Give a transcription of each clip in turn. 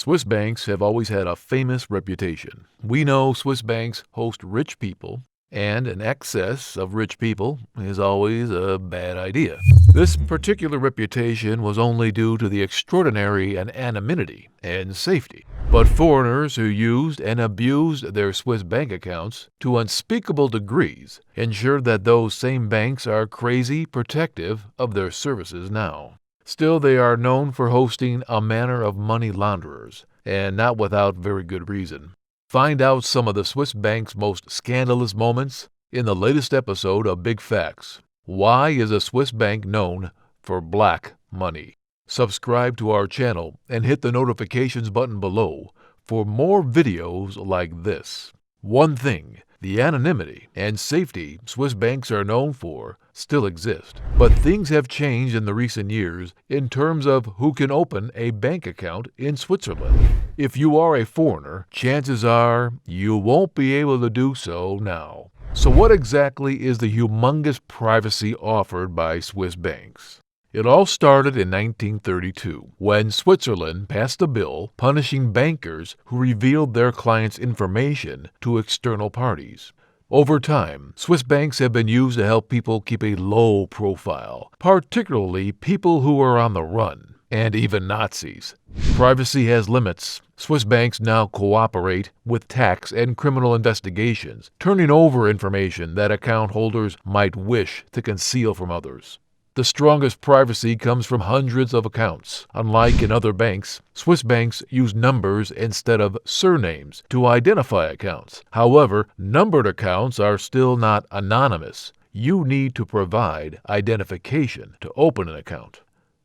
Swiss banks have always had a famous reputation. We know Swiss banks host rich people, and an excess of rich people is always a bad idea. This particular reputation was only due to the extraordinary anonymity and safety. But foreigners who used and abused their Swiss bank accounts to unspeakable degrees ensured that those same banks are crazy protective of their services now. Still, they are known for hosting a manner of money launderers, and not without very good reason. Find out some of the Swiss bank's most scandalous moments in the latest episode of BigFactz. Why is a Swiss bank known for black money? Subscribe to our channel and hit the notifications button below for more videos like this. One thing, the anonymity and safety Swiss banks are known for still exist. But things have changed in the recent years in terms of who can open a bank account in Switzerland. If you are a foreigner, chances are you won't be able to do so now. So what exactly is the humongous privacy offered by Swiss banks? It all started in 1932, when Switzerland passed a bill punishing bankers who revealed their clients' information to external parties. Over time, Swiss banks have been used to help people keep a low profile, particularly people who are on the run, and even Nazis. Privacy has limits. Swiss banks now cooperate with tax and criminal investigations, turning over information that account holders might wish to conceal from others. The strongest privacy comes from hundreds of accounts. Unlike in other banks, Swiss banks use numbers instead of surnames to identify accounts. However, numbered accounts are still not anonymous. You need to provide identification to open an account.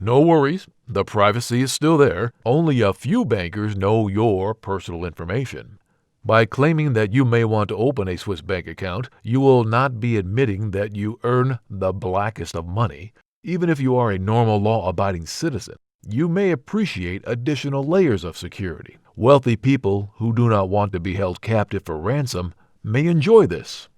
No worries, the privacy is still there. Only a few bankers know your personal information. By claiming that you may want to open a Swiss bank account, you will not be admitting that you earn the blackest of money. Even if you are a normal law-abiding citizen, you may appreciate additional layers of security. Wealthy people who do not want to be held captive for ransom may enjoy this.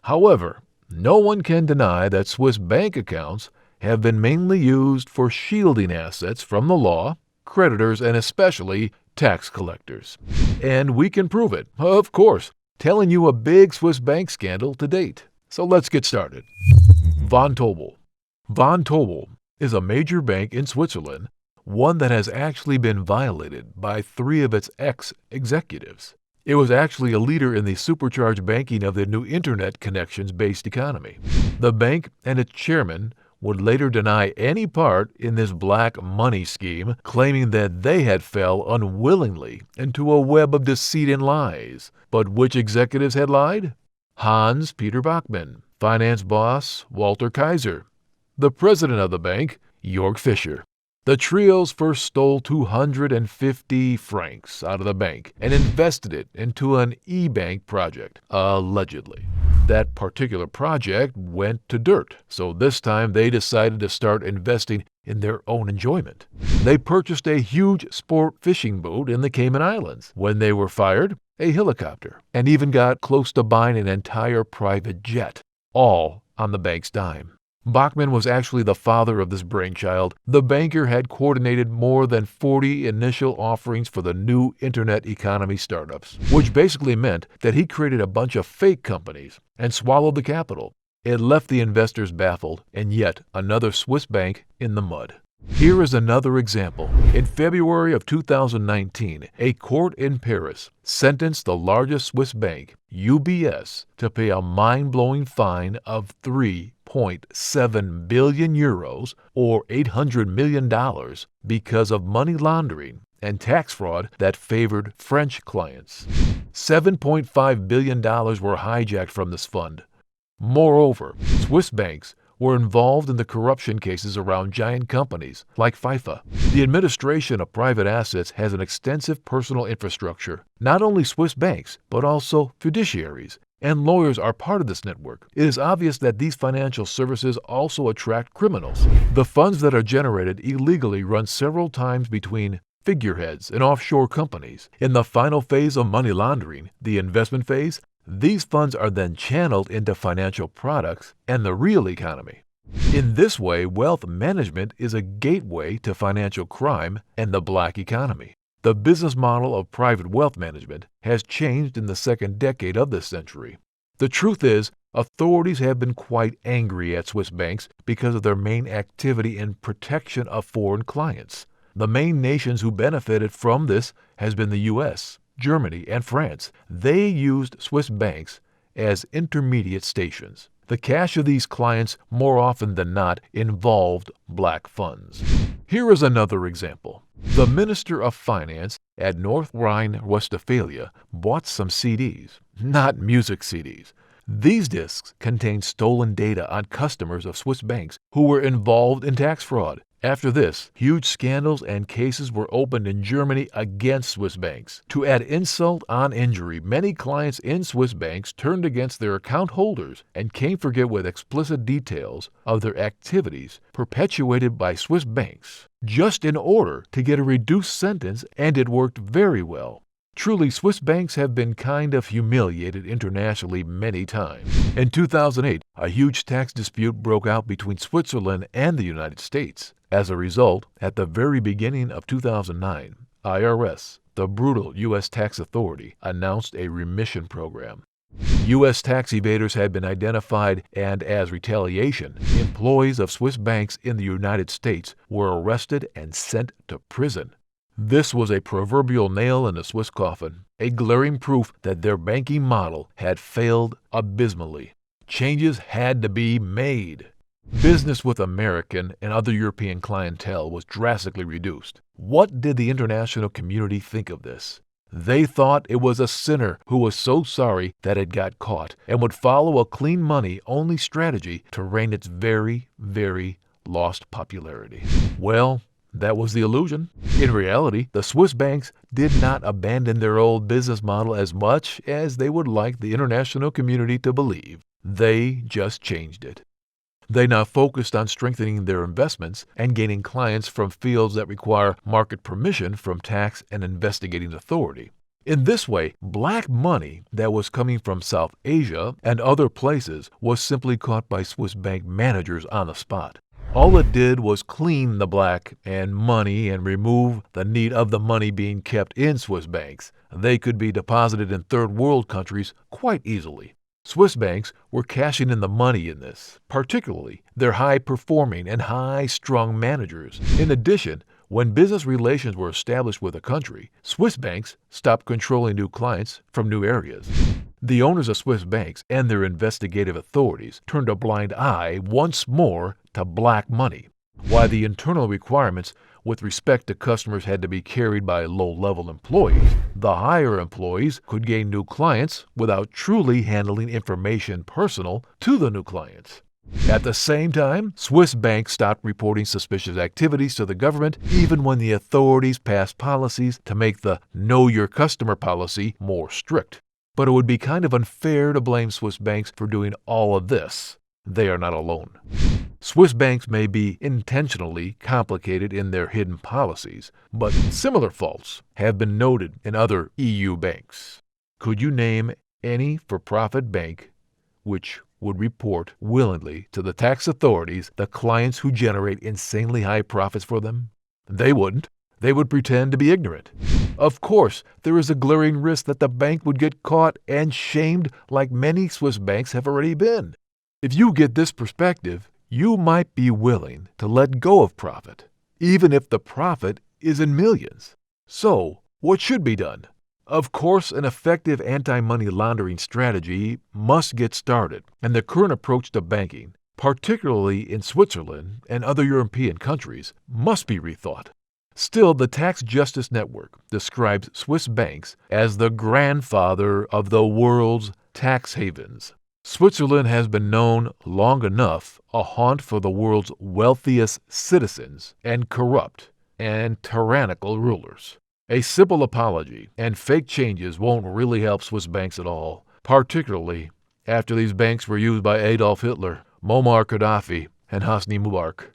However, no one can deny that Swiss bank accounts have been mainly used for shielding assets from the law, creditors, and especially tax collectors. And we can prove it, of course, telling you a big Swiss bank scandal to date. So let's get started. Vontobel. Vontobel is a major bank in Switzerland, one that has actually been violated by 3 of its ex-executives. It was actually a leader in the supercharged banking of the new internet connections-based economy. The bank and its chairman would later deny any part in this black money scheme, claiming that they had fell unwillingly into a web of deceit and lies. But which executives had lied? Hans-Peter Bachmann, finance boss Walter Kaiser, the president of the bank, Jörg Fischer. The trios first stole 250 francs out of the bank and invested it into an e-bank project, allegedly. That particular project went to dirt, so this time they decided to start investing in their own enjoyment. They purchased a huge sport fishing boat in the Cayman Islands. When they were fired, a helicopter, and even got close to buying an entire private jet, all on the bank's dime. Bachmann was actually the father of this brainchild. The banker had coordinated more than 40 initial offerings for the new internet economy startups, which basically meant that he created a bunch of fake companies and swallowed the capital. It left the investors baffled, and yet another Swiss bank in the mud. Here is another example. In February of 2019, a court in Paris sentenced the largest Swiss bank, UBS, to pay a mind-blowing fine of 3.7 billion euros or $800 million because of money laundering and tax fraud that favored French clients. $7.5 billion were hijacked from this fund. Moreover, Swiss banks were involved in the corruption cases around giant companies like FIFA. The administration of private assets has an extensive personal infrastructure. Not only Swiss banks, but also fiduciaries and lawyers are part of this network. It is obvious that these financial services also attract criminals. The funds that are generated illegally run several times between figureheads and offshore companies. In the final phase of money laundering, the investment phase, these funds are then channeled into financial products and the real economy. In this way, wealth management is a gateway to financial crime and the black economy. The business model of private wealth management has changed in the second decade of this century. The truth is, authorities have been quite angry at Swiss banks because of their main activity in protection of foreign clients. The main nations who benefited from this has been the U.S., Germany, and France. They used Swiss banks as intermediate stations. The cash of these clients more often than not involved black funds. Here is another example. The Minister of Finance at North Rhine-Westphalia bought some CDs, not music CDs. These discs contained stolen data on customers of Swiss banks who were involved in tax fraud. After this, huge scandals and cases were opened in Germany against Swiss banks. To add insult on injury, many clients in Swiss banks turned against their account holders and came forward with explicit details of their activities perpetuated by Swiss banks, just in order to get a reduced sentence, and it worked very well. Truly, Swiss banks have been kind of humiliated internationally many times. In 2008, a huge tax dispute broke out between Switzerland and the United States. As a result, at the very beginning of 2009, IRS, the brutal U.S. tax authority, announced a remission program. U.S. tax evaders had been identified, and as retaliation, employees of Swiss banks in the United States were arrested and sent to prison. This was a proverbial nail in the Swiss coffin, a glaring proof that their banking model had failed abysmally. Changes had to be made. Business with American and other European clientele was drastically reduced. What did the international community think of this? They thought it was a sinner who was so sorry that it got caught and would follow a clean money-only strategy to regain its very, very lost popularity. Well, that was the illusion. In reality, the Swiss banks did not abandon their old business model as much as they would like the international community to believe. They just changed it. They now focused on strengthening their investments and gaining clients from fields that require market permission from tax and investigating authority. In this way, black money that was coming from South Asia and other places was simply caught by Swiss bank managers on the spot. All it did was clean the black and money and remove the need of the money being kept in Swiss banks. They could be deposited in third world countries quite easily. Swiss banks were cashing in the money in this, particularly their high-performing and high-strung managers. In addition, when business relations were established with a country, Swiss banks stopped controlling new clients from new areas. The owners of Swiss banks and their investigative authorities turned a blind eye once more to black money, while the internal requirements with respect to customers had to be carried by low-level employees. The higher employees could gain new clients without truly handling information personal to the new clients. At the same time, Swiss banks stopped reporting suspicious activities to the government, even when the authorities passed policies to make the Know Your Customer policy more strict. But it would be kind of unfair to blame Swiss banks for doing all of this. They are not alone. Swiss banks may be intentionally complicated in their hidden policies, but similar faults have been noted in other EU banks. Could you name any for-profit bank which would report willingly to the tax authorities the clients who generate insanely high profits for them? They wouldn't. They would pretend to be ignorant. Of course, there is a glaring risk that the bank would get caught and shamed like many Swiss banks have already been. If you get this perspective, you might be willing to let go of profit, even if the profit is in millions. So, what should be done? Of course, an effective anti-money laundering strategy must get started, and the current approach to banking, particularly in Switzerland and other European countries, must be rethought. Still, the Tax Justice Network describes Swiss banks as the grandfather of the world's tax havens. Switzerland has been known long enough a haunt for the world's wealthiest citizens and corrupt and tyrannical rulers. A simple apology and fake changes won't really help Swiss banks at all, particularly after these banks were used by Adolf Hitler, Muammar Gaddafi, and Hosni Mubarak.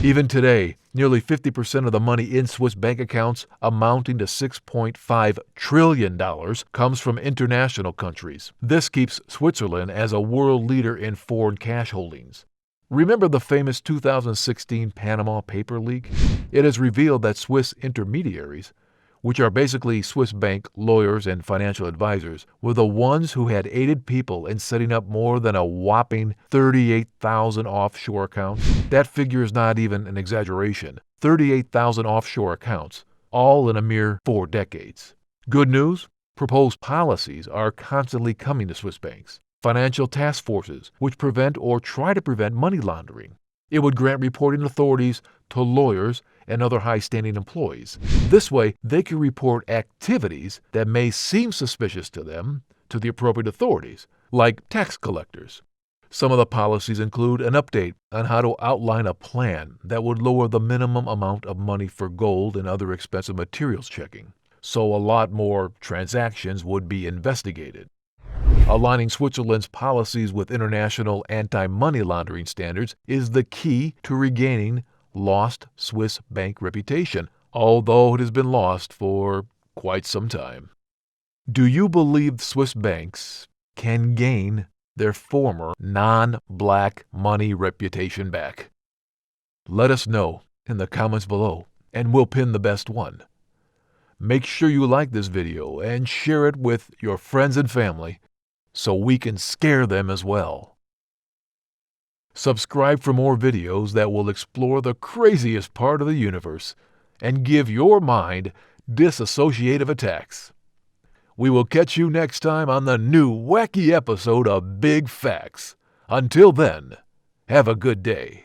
Even today, nearly 50% of the money in Swiss bank accounts, amounting to $6.5 trillion, comes from international countries. This keeps Switzerland as a world leader in foreign cash holdings. Remember the famous 2016 Panama paper leak? It has revealed that Swiss intermediaries which are basically Swiss bank lawyers and financial advisors, were the ones who had aided people in setting up more than a whopping 38,000 offshore accounts. That figure is not even an exaggeration. 38,000 offshore accounts, all in a mere 4 decades. Good news? Proposed policies are constantly coming to Swiss banks. Financial task forces, which prevent or try to prevent money laundering. It would grant reporting authorities to lawyers and other high-standing employees. This way, they can report activities that may seem suspicious to them to the appropriate authorities, like tax collectors. Some of the policies include an update on how to outline a plan that would lower the minimum amount of money for gold and other expensive materials checking, so a lot more transactions would be investigated. Aligning Switzerland's policies with international anti-money laundering standards is the key to regaining lost Swiss bank reputation, although it has been lost for quite some time. Do you believe Swiss banks can gain their former non-black money reputation back? Let us know in the comments below, and we'll pin the best one. Make sure you like this video and share it with your friends and family so we can scare them as well. Subscribe for more videos that will explore the craziest part of the universe and give your mind disassociative attacks. We will catch you next time on the new wacky episode of Big Factz. Until then, have a good day.